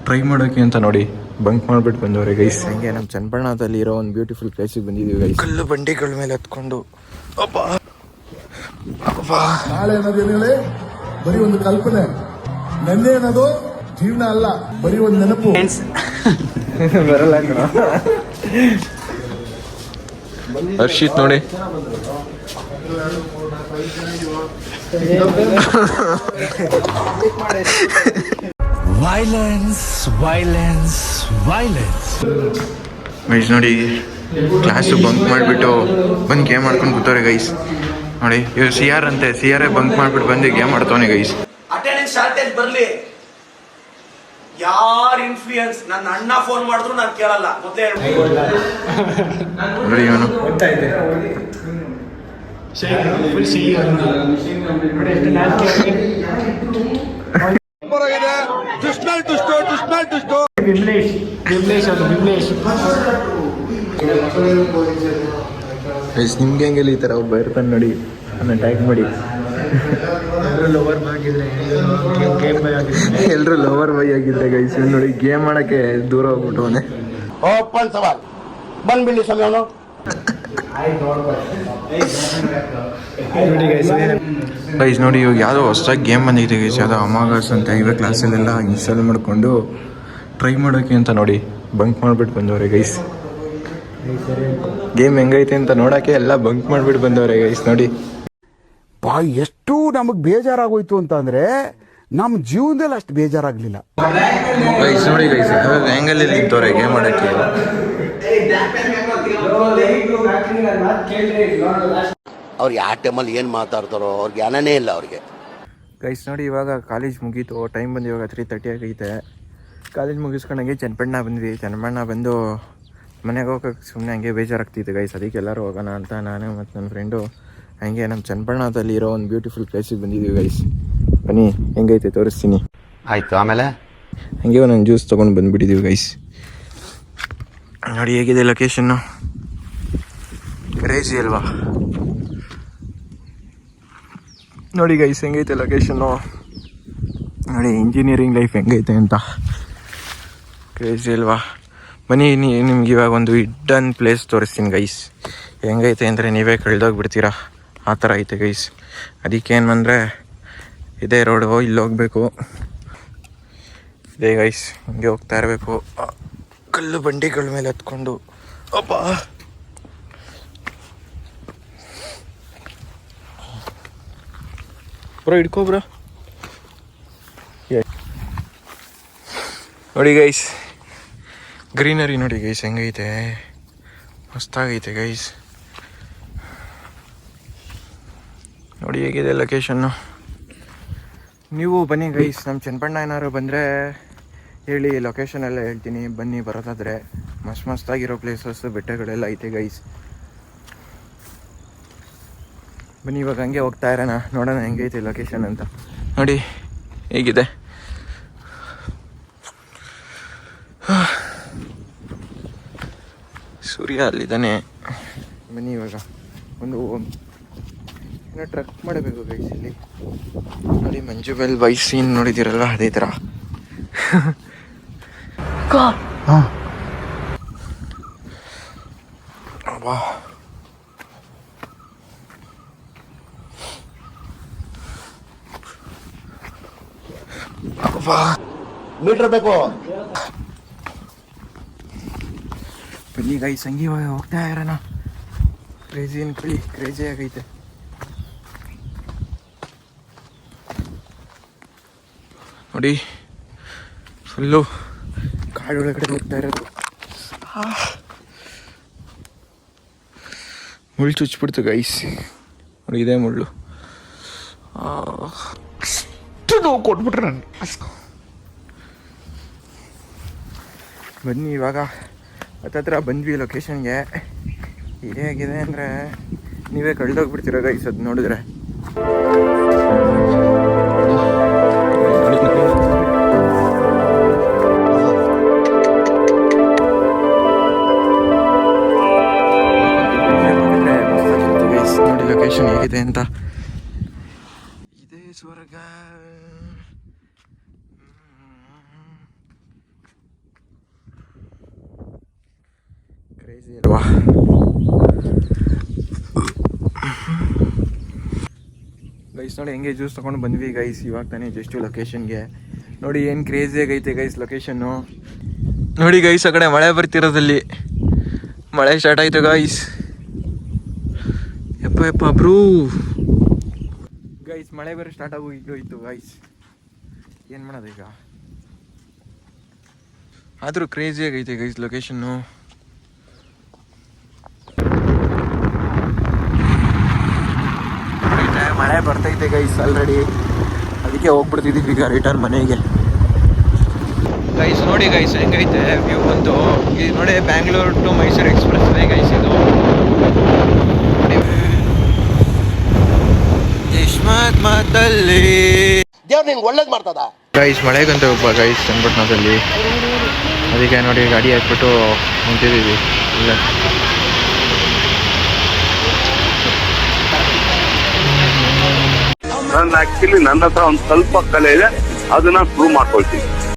Try ಮಾಡೋಕೆ ಅಂತ ನೋಡಿ ಬಂಕ್ ಮಾಡ್ಬಿಟ್ಟು ಬಂದವ್ರೆ ಗೈಸ್. ಹಂಗೆ ನಮ್ಮ ಚನ್ನಪಟ್ಟಣದಲ್ಲಿ ಇರೋ ಒಂದು ಬ್ಯೂಟಿಫುಲ್ ಪ್ಲೇಸಿಗೆ ಬಂದಿದ್ದೀವಿ ಗೈಸ್. ಕಲ್ಲು ಬಂಡಿಗಳ ಮೇಲೆ ಹತ್ಕೊಂಡು ನಾಳೆ ಅನ್ನೋದೇನೇಳಿ ಬರೀ ಒಂದು ಕಲ್ಪನೆ, ನೆನ್ನೆ ಅನ್ನೋದು ಜೀವನ ಅಲ್ಲ, ಬರೀ ಒಂದು ನೆನಪು. ಬರಲ್ಲ ಹರ್ಷಿತ್ ನೋಡಿ ವೈಲೆನ್ಸ್ ವೈಲೆನ್ಸ್ ವೈಲೆನ್ಸ್ ಗೈಸ್ ನೋಡಿ ಕ್ಲಾಸು ಬಂಕ್ ಮಾಡಿಬಿಟ್ಟು ಬಂದು ಗೇಮ್ ಮಾಡ್ಕೊಂಡು ಕೂತವ್ರೆ ಗೈಸ್. ನೋಡಿ ಇವ್ CR ಅಂತೆ, CR ಬಂಕ್ ಮಾಡ್ಬಿಟ್ಟು ಬಂದು ಗೇಮ್ ಮಾಡ್ತವನೆ ಗೈಸ್. ಅಟೆಂಡೆನ್ಸ್ ಶಾರ್ಟೇಜ್ ಬರ್ಲಿ, ಯಾರ್ ಇನ್ಫ್ಲೂಯೆನ್ಸ್, ನನ್ನ ಅಣ್ಣ ಫೋನ್ ಮಾಡಿದ್ರು ನಾನು ಕೇಳಲ್ಲ. ಮೊದಲೇ ನೋಡಿ ಇವನು ನಿಮ್ಗೆ ಹೆಂಗೆಲ್ಲ ಈ ಥರ ಒಬ್ಬ ಇರ್ತಾನೆ ನೋಡಿ, ನನ್ನ ಟ್ಯಾಗ್ ಮಾಡಿ. ಎಲ್ಲರೂ ಲವರ್ ಬೈ ಆಗಿದ್ರೆ ಗೈಸ್. ನೋಡಿ ಗೇಮ್ ಮಾಡಕ್ಕೆ ದೂರ ಹೋಗ್ಬಿಟ್ಟವನೆ. ಓಪನ್ ಸವಾಲ್ ಬಂದ್ಬಿಡಿ ಸಮಯವನು. ಗೈಸ್ ನೋಡಿ ಇವಾಗ ಯಾವುದೋ ಹೊಸದಾಗಿ ಗೇಮ್ ಬಂದಿದೆ ಗೈಸ್, ಯಾವುದೋ ಅಮಾಗಸ್ ಅಂತ. ಇವಾಗ ಕ್ಲಾಸಲ್ಲೆಲ್ಲ ಇನ್ಸ್ಟಾಲ್ ಮಾಡಿಕೊಂಡು ಟ್ರೈ ಮಾಡೋಕೆ ಅಂತ ನೋಡಿ ಬಂಕ್ ಮಾಡಿಬಿಟ್ಟು ಬಂದವ್ರೆ ಗೈಸ್. ಗೇಮ್ ಹೆಂಗೈತೆ ಅಂತ ನೋಡೋಕ್ಕೆ ಎಲ್ಲ ಬಂಕ್ ಮಾಡಿಬಿಟ್ಟು ಬಂದವ್ರೆ ಗೈಸ್. ನೋಡಿ ಎಷ್ಟು ನಮಗೆ ಬೇಜಾರಾಗೋಯ್ತು ಅಂತ ಅಂದ್ರೆ ನಮ್ಮ ಜೀವನದಲ್ಲಿ ಅಷ್ಟು ಬೇಜಾರಾಗ್ಲಿಲ್ಲ ಗೈಸ್. ನೋಡಿ ಗೈಸ್ ಆ್ಯಂಗಲ್ ನಿಂತವ್ರೆ ಗೇಮ್ ಮಾಡೋಕ್ಕೆ. ಅವ್ರಿಗೆ ಆ ಟೈಮಲ್ಲಿ ಏನು ಮಾತಾಡ್ತಾರೋ ಅವ್ರಿಗೆ ಜ್ಞಾನನೇ ಇಲ್ಲ ಅವ್ರಿಗೆ. ಗೈಸ್ ನೋಡಿ ಇವಾಗ ಕಾಲೇಜ್ ಮುಗೀತು, ಟೈಮ್ ಬಂದು ಇವಾಗ 3:30 ಆಗೈತೆ. ಕಾಲೇಜ್ ಮುಗಿಸ್ಕೊಂಡಂಗೆ ಚನ್ನಪಟ್ಟಣ ಬಂದ್ವಿ. ಚನ್ನಪಟ್ಟಣ ಬಂದು ಮನೆಗೆ ಹೋಗೋಕೆ ಸುಮ್ಮನೆ ಹಂಗೆ ಬೇಜಾರಾಗ್ತಿತ್ತು ಗೈಸ್. ಅದಕ್ಕೆ ಎಲ್ಲರೂ ಹೋಗೋಣ ಅಂತ ನಾನು ಮತ್ತು ನನ್ನ ಫ್ರೆಂಡು ಹಂಗೆ ನಮ್ಮ ಚನ್ನಪಟ್ಟಣದಲ್ಲಿ ಇರೋ ಒಂದು ಬ್ಯೂಟಿಫುಲ್ ಪ್ಲೇಸಿಗೆ ಬಂದಿದ್ದೀವಿ ಗೈಸ್. ಬನ್ನಿ ಹೆಂಗೈತೆ ತೋರಿಸ್ತೀನಿ. ಆಯ್ತು, ಆಮೇಲೆ ಹಂಗೆ ನಾನು ಜ್ಯೂಸ್ ತೊಗೊಂಡು ಬಂದುಬಿಟ್ಟಿದ್ದೀವಿ ಗೈಸ್. ನೋಡಿ ಹೇಗಿದೆ ಲೊಕೇಶನ್ನು, ಕ್ರೇಜಿ ಅಲ್ವಾ? ನೋಡಿ ಗೈಸ್ ಹೆಂಗೈತೆ ಲೊಕೇಶನ್ನು, ನೋಡಿ ಇಂಜಿನಿಯರಿಂಗ್ ಲೈಫ್ ಹೆಂಗೈತೆ ಅಂತ. ಕ್ರೇಜಿ ಅಲ್ವಾ? ಬನ್ನಿ ನಿಮ್ಗೆ ಇವಾಗ ಒಂದು ಹಿಡ್ಡನ್ ಪ್ಲೇಸ್ ತೋರಿಸ್ತೀನಿ ಗೈಸ್. ಹೆಂಗೈತೆ ಅಂದರೆ ನೀವೇ ಕಳೆದೋಗ್ಬಿಡ್ತೀರಾ, ಆ ಥರ ಐತೆ ಗೈಸ್. ಅದಕ್ಕೇನು ಅಂದರೆ ಇದೇ ರೋಡು, ಇಲ್ಲಿ ಹೋಗಬೇಕು. ಇದೇ ಗೈಸ್, ಹಿಂಗೆ ಹೋಗ್ತಾ ಇರಬೇಕು ಕಲ್ಲು ಬಂಡಿಗಳ ಮೇಲೆ ಹತ್ಕೊಂಡು. ಬ್ರೋ ಹಿಡ್ಕೋ ಬ್ರೋ. ನೋಡಿ ಗೈಸ್ ಗ್ರೀನರಿ ನೋಡಿ ಗೈಸ್ ಹೆಂಗೈತೆ, ಮಸ್ತಾಗೈತೆ ಗೈಸ್. ನೋಡಿ ಹೇಗಿದೆ ಲೊಕೇಶನ್ನು. ನೀವು ಬನ್ನಿ ಗೈಸ್, ನಮ್ಮ ಚನ್ನಪಟ್ಟಣ ಏನಾದ್ರು ಬಂದರೆ ಹೇಳಿ, ಲೊಕೇಶನ್ ಎಲ್ಲ ಹೇಳ್ತೀನಿ. ಬನ್ನಿ ಬರೋದಾದರೆ. ಮಸ್ತಾಗಿರೋ ಪ್ಲೇಸಸ್ ಬೆಟ್ಟಗಳೆಲ್ಲ ಐತೆ ಗೈಸ್. ಬನ್ನಿ ಇವಾಗ ಹಂಗೆ ಹೋಗ್ತಾ ಇರೋಣ, ನೋಡೋಣ ಹೆಂಗೈತೆ ಲೊಕೇಶನ್ ಅಂತ. ನೋಡಿ ಹೇಗಿದೆ. ಸೂರ್ಯ ಅಲ್ಲಿದ್ದಾನೆ. ಬನ್ನಿ ಇವಾಗ ಒಂದು ಏನೋ ಟ್ರಕ್ ಮಾಡಬೇಕು ಗೈಸ್ ಇಲ್ಲಿ. ನೋಡಿ ಮಂಜುಬೆಲ್ ವೈಸ್ ಸೀನ್ ನೋಡಿದ್ದೀರಲ್ಲ, ಅದೇ ಥರ. ಮೀಟರ್ ಬೇಕು. ಬನ್ನಿ ಗೈಸ್ ಹಂಗೆ ಇವಾಗ ಹೋಗ್ತಾ ಇರೋಣ. ಕ್ರೇಜಿ ಆಗೈತೆ. ನೋಡಿ ಫುಲ್ಲು ಕಾಡೊಳಗಡೆ ಹೋಗ್ತಾ ಇರೋದು. ಮುಳ್ಳು ಚುಚ್ಚಿಬಿಡ್ತು ಗೈಸ್. ನೋಡಿ ಇದೇ ಮುಳ್ಳು. ನೋವು ಕೊಟ್ಬಿಟ್ರೆ ನಾನು. ಬನ್ನಿ ಇವಾಗ ಹತ್ತತ್ರ ಬಂದ್ವಿ ಲೊಕೇಶನ್ಗೆ. ಹೇಗಿದೆ ಅಂದರೆ ನೀವೇ ಕಳೆದೋಗ್ಬಿಡ್ತೀರ ಗೈಸ್ ಅದು ನೋಡಿದ್ರೆ. ನೋಡಿ ಲೊಕೇಶನ್ ಹೇಗಿದೆ ಅಂತ. ಇದೇ ಸ್ವರ್ಗ. ಕ್ರೇಜಿ ಅಲ್ವಾ? ಗೈಸ್ ನೋಡಿ ಹೆಂಗೆ ಜ್ಯೂಸ್ ತೊಗೊಂಡು ಬಂದ್ವಿ ಗೈಸ್ ಇವಾಗ ತಾನೇ ಜಸ್ಟು ಲೊಕೇಶನ್ಗೆ. ನೋಡಿ ಏನು ಕ್ರೇಜಿಯಾಗಿ ಐತೆ ಗೈಸ್ ಲೊಕೇಶನ್ನು. ನೋಡಿ ಗೈಸ್ ಆ ಕಡೆ ಮಳೆ ಬರ್ತಿರೋದಲ್ಲಿ ಮಳೆ ಸ್ಟಾರ್ಟ್ ಆಯಿತು ಗೈಸ್. ಯಪ್ಪ ಬ್ರೂ ಗೈಸ್ ಮಳೆ ಬೇರೆ ಸ್ಟಾರ್ಟ್ ಆಗೋಯ್ತು ಗೈಸ್. ಏನು ಮಾಡೋದು ಈಗ? ಆದರೂ ಕ್ರೇಜಿಯಾಗಿ ಐತೆ ಗೈಸ್ ಲೊಕೇಶನ್ನು. ಮಳೆ ಬರ್ತೈತೆ ಗೈಸ್ ಆಲ್ರೆಡಿ, ಅದಕ್ಕೆ ಹೋಗ್ಬಿಡ್ತಿದ್ದೀವಿ ಈಗ ರಿಟರ್ನ್ ಮನೆಗೆ. ಗೈಸ್ ನೋಡಿ ಗೈಸ್ ಹೆಂಗೈತೆ ವ್ಯೂ ಬಂತು. ಇದು ನೋಡಿ Bangalore to Mysuru expressway guys ಇದು. ಮಾತಲ್ಲಿ ದೇವ್ರು ನಿನ್ಗೆ ಒಳ್ಳೇದು ಮಾಡ್ತದ. ಗೈಸ್ ಮಳೆಗಂತ ಒಬ್ಬ ಗೈಸ್ ಚನ್ನಪಟ್ಟಣದಲ್ಲಿ, ಅದಕ್ಕೆ ನೋಡಿ ಗಾಡಿ ಹಾಕ್ಬಿಟ್ಟು ನಿಂತಿದ್ದೀವಿ ಇಲ್ಲ. ನನ್ನ ಆಕ್ಚುಲಿ ನನ್ನ ಹತ್ರ ಒಂದು ಸ್ವಲ್ಪ ಕಲೆ ಇದೆ, ಅದನ್ನ ಪ್ರೂವ್ ಮಾಡ್ಕೊಳ್ತೀನಿ.